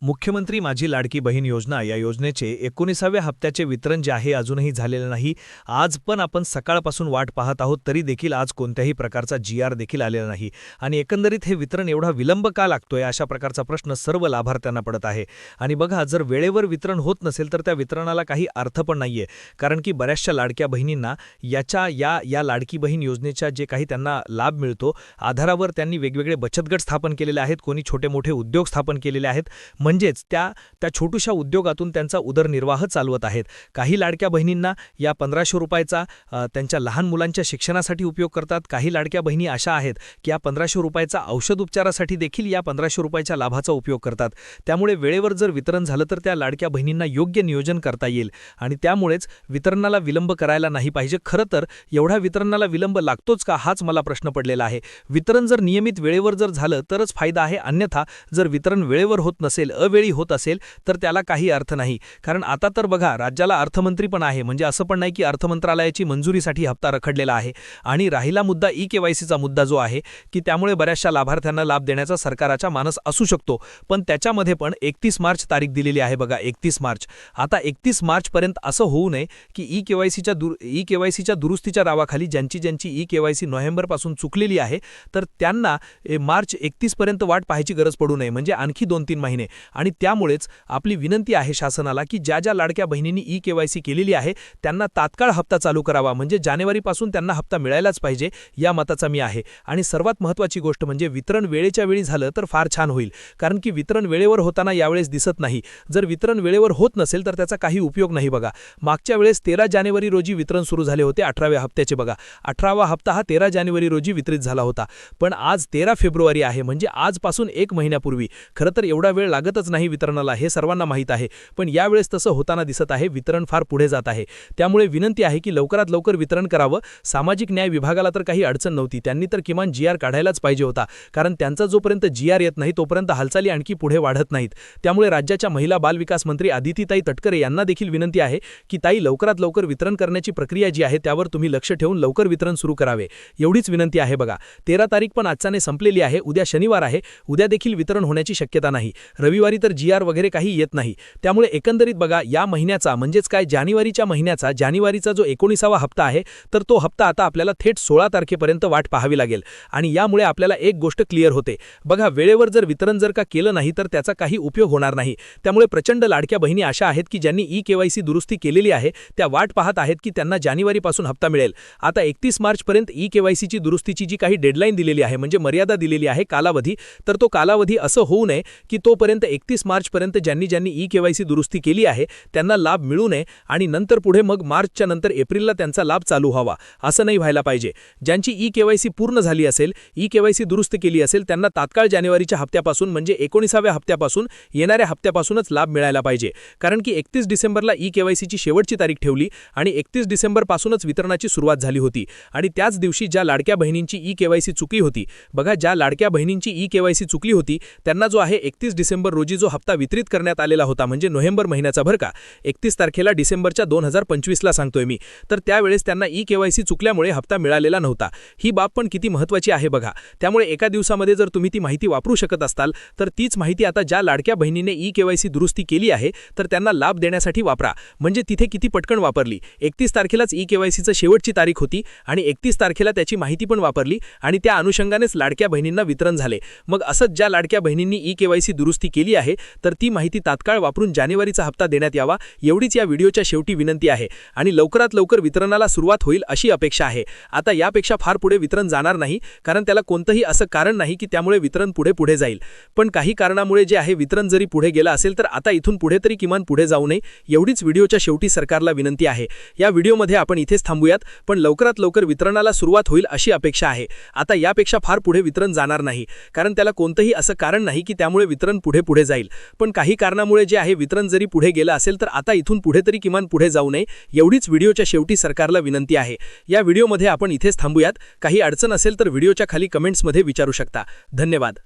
मुख्यमंत्री माझी लाडकी बहीण योजना या योजनेचे 19व्या हप्त्याचे वितरण जे आहे अजूनही झालेलं नाही। आज पण आपण सकाळपासून वाट पाहत आहोत, तरी देखील आज कोणत्याही प्रकारचा GR देखील आलेला नाही आणि एकंदरीत हे वितरण एवढा विलंब का लागतोय अशा प्रकारचा प्रश्न सर्व लाभार्थ्यांना पडत आहे। आणि बघा, जर वेळेवर वितरण होत नसेल तर त्या वितरणाला काही अर्थ पण नाहीये, कारण की बऱ्याचशा लाडक्या बहिणींना या लाडकी बहीण योजनेच्या जे काही त्यांना लाभ मिळतो आधारावर त्यांनी वेगवेगळे बचत गट स्थापन केलेले आहेत, कोणी छोटे मोठे उद्योग स्थापन केलेले आहेत, म्हणजेच त्या छोटूशा उद्योगातून त्यांचा उदरनिर्वाह चालवत आहेत। काही लाडक्या बहिणींना या 1500 रुपयाचा त्यांच्या लहान मुलांच्या शिक्षणासाठी उपयोग करतात। काही लाडक्या बहिणी अशा आहेत की या 1500 रुपयाचा औषध उपचारासाठी देखील या 1500 रुपयाच्या लाभाचा उपयोग करतात। त्यामुळे वेळेवर जर वितरण झालं तर त्या लाडक्या बहिणींना योग्य नियोजन करता येईल आणि त्यामुळेच वितरणाला विलंब करायला नाही पाहिजे। खरं तर एवढा वितरणाला विलंब लागतोच का, हाच मला प्रश्न पडलेला आहे। वितरण जर नियमित वेळेवर जर झालं तरच फायदा आहे, अन्यथा जर वितरण वेळेवर होत नसेल, अवेळी होत असेल तर त्याला काही अर्थ नाही। कारण आता तर बघा, राज्याला अर्थमंत्री पण आहे, म्हणजे असं पण नाही की अर्थ मंत्रालयाची मंजुरीसाठी हप्ता रखडलेला आहे। आणि राहिला मुद्दा ई-केवायसीचा मुद्दा जो आहे की त्यामुळे बऱ्याचशा लाभार्थ्यांना लाभ देण्याचा सरकारचा मानस असू शकतो, पण त्याच्यामध्ये पण 31 मार्च तारीख दिलेली आहे बघा, 31 मार्च। आता 31 मार्च पर्यंत असं होऊ नये की ई-केवायसीच्या दुरुस्तीच्या नावाखाली ज्यांची ई-केवायसी नोव्हेंबरपासून चुकलेली आहे तर त्यांना मार्च 31 पर्यंत वाट पाहायची गरज पडू नये, म्हणजे आणखी 2-3 महिने। आणि त्यामुळेच आपली विनंती आहे शासनाला की ज्या लाडक्या बहिणींनी ई-केवायसी केलेली आहे त्यांना तात्काळ हप्ता चालू करावा, म्हणजे जानेवारीपासून त्यांना हप्ता मिळायलाच पाहिजे, या मताचा मी आहे। आणि सर्वात महत्त्वाची गोष्ट म्हणजे वितरण वेळेच्या वेळी झालं तर फार छान होईल, कारण की वितरण वेळेवर होताना यावेळेस दिसत नाही। जर वितरण वेळेवर होत नसेल तर त्याचा काही उपयोग नाही बघा। मागच्या वेळेस 13 जानेवारी रोजी वितरण सुरू झाले होते 18व्या हप्त्याचे बघा, 18वा हप्ता हा 13 जानेवारी रोजी वितरित झाला होता, पण आज 13 फेब्रुवारी आहे, म्हणजे आजपासून 1 महिन्यापूर्वी। खरं तर एवढा वेळ लागतच नाही वितरणाला, हे सर्वांना माहीत आहे, पण यावेळेस तसं होताना दिसत आहे, वितरण फार पुढे जात आहे। त्यामुळे विनंती आहे की लवकरात लवकर वितरण करावं। सामाजिक न्याय विभागाला तर काही अडचण नव्हती, त्यांनी तर किमान GR काढायलाच पाहिजे होता, कारण त्यांचा जोपर्यंत GR येत नाही तोपर्यंत हालचाली आणखी पुढे वाढत नाहीत। त्यामुळे राज्याच्या महिला बालविकास मंत्री आदितीताई तटकरे यांना देखील विनंती आहे की ताई, लवकरात लवकर वितरण करण्याची प्रक्रिया जी आहे त्यावर तुम्ही लक्ष ठेवून लवकर वितरण सुरू करावे, एवढीच विनंती आहे बघा। 13 तारीख पण आजच्याने संपलेली आहे, उद्या शनिवार आहे, उद्या देखील वितरण होण्याची शक्यता नाही, रविवारी तर GR वगैरे काही येत नाही। त्यामुळे एकंदरीत बघा, या महिन्याचा म्हणजेच काय जानेवारीच्या महिन्याचा जानेवारीचा जो 19वा हप्ता आहे तर तो हप्ता आता आपल्याला थेट 16 तारखेपर्यंत वाट पाहावी लागेल। आणि यामुळे आपल्याला एक गोष्ट क्लिअर होते बघा, वेळेवर जर वितरण जर का केलं नाही तर त्याचा काही उपयोग होणार नाही। त्यामुळे प्रचंड लाडक्या बहिणी अशा आहेत की ज्यांनी ई-केवायसी दुरुस्ती केलेली आहे त्या वाट पाहत आहेत की त्यांना जानेवारीपासून हप्ता मिळेल। आता 31 मार्च पर्यंत ई-केवायसीची दुरुस्तीची जी काही डेडलाईन दिलेली आहे, म्हणजे मर्यादा दिलेली आहे, कालावधी, तर तो कालावधी असं होऊ नये की तोपर्यंत 31 मार्च पर्यंत ज्यांनी ई-केवायसी दुरुस्ती केली आहे त्यांना लाभ मिळू नये आणि नंतर पुढे मग मार्चच्या नंतर एप्रिलला त्यांचा लाभ चालू व्हावा, असं नाही व्हायला पाहिजे। ज्यांची ई-केवायसी पूर्ण झाली असेल, ई-केवायसी दुरुस्त केली असेल, त्यांना तात्काळ जानेवारीच्या हप्त्यापासून म्हणजे 19व्या हप्त्यापासून येणाऱ्या हप्त्यापासूनच लाभ मिळायला पाहिजे, कारण की 31 डिसेंबरला ई-केवायसीची शेवटची तारीख ठेवली आणि 31 डिसेंबरपासूनच वितरणाची सुरुवात झाली होती। आणि त्याच दिवशी ज्या लाडक्या बहिणींची ई-केवायसी चुकली होती बघा, ज्या लाडक्या बहिणींची ई-केवायसी चुकली होती त्यांना जो आहे 31 डिसेंबर रोजी जो हप्ता वितरित करण्यात आलेला होता, म्हणजे नोव्हेंबर महिन्याचा भर का, 31 तारखेला डिसेंबरच्या 2025ला सांगतोय मी, तर त्यावेळेस त्यांना ई-केवायसी चुकल्यामुळे हप्ता मिळालेला नव्हता। ही बाब पण किती महत्त्वाची आहे बघा। त्यामुळे एका दिवसामध्ये जर तुम्ही ती माहिती वापरू शकत असताल तर तीच माहिती आता ज्या लाडक्या बहिणीने ई-केवायसी दुरुस्ती केली आहे तर त्यांना लाभ देण्यासाठी वापरा, म्हणजे तिथे किती पटकन वापरली। 31 तारखेलाच ई-केवायसीची शेवटची तारीख होती आणि 31 तारखेला त्याची माहिती पण वापरली आणि त्या अनुषंगानेच लाडक्या बहिणींना वितरण झाले। मग असंच ज्या लाडक्या बहिणींनी ई-केवायसी दुरुस्ती केली आहे तर ती माहिती तात्काळ वापरून जानेवारीचा हप्ता देण्यात यावा, एवढीच या व्हिडिओच्या शेवटी विनंती आहे। आणि लवकरात लवकर वितरणाला सुरुवात होईल अशी अपेक्षा आहे। आता यापेक्षा फार पुढे वितरण जाणार नाही, कारण त्याला कोणतंही असं कारण नाही की त्यामुळे वितरण पुढे जाईल, पण काही कारणामुळे जे आहे वितरण जरी पुढे गेलं असेल तर आता इथून पुढे तरी किमान पुढे जाऊ नये, एवढीच व्हिडिओच्या शेवटी सरकारला विनंती आहे। या व्हिडिओमध्ये आपण इथेच थांबूयात, पण लवकरात लवकर वितरणाला सुरुवात होईल अशी अपेक्षा आहे। आता यापेक्षा फार पुढे वितरण जाणार नाही, कारण त्याला कोणतंही असं कारण नाही की त्यामुळे वितरण पुढे जाईल, पण काही कारणामुळे जे आहे वितरण जरी पुढे गेलं असेल तर आता इथून पुढे तरी किमान पुढे जाऊ नये, एवढीच व्हिडिओच्या शेवटी सरकारला विनंती आहे। या व्हिडिओमध्ये आपण इथेच थांबूयात, काही अडचण असेल तर व्हिडिओच्या खाली कमेंट्समध्ये विचारू शकता। धन्यवाद।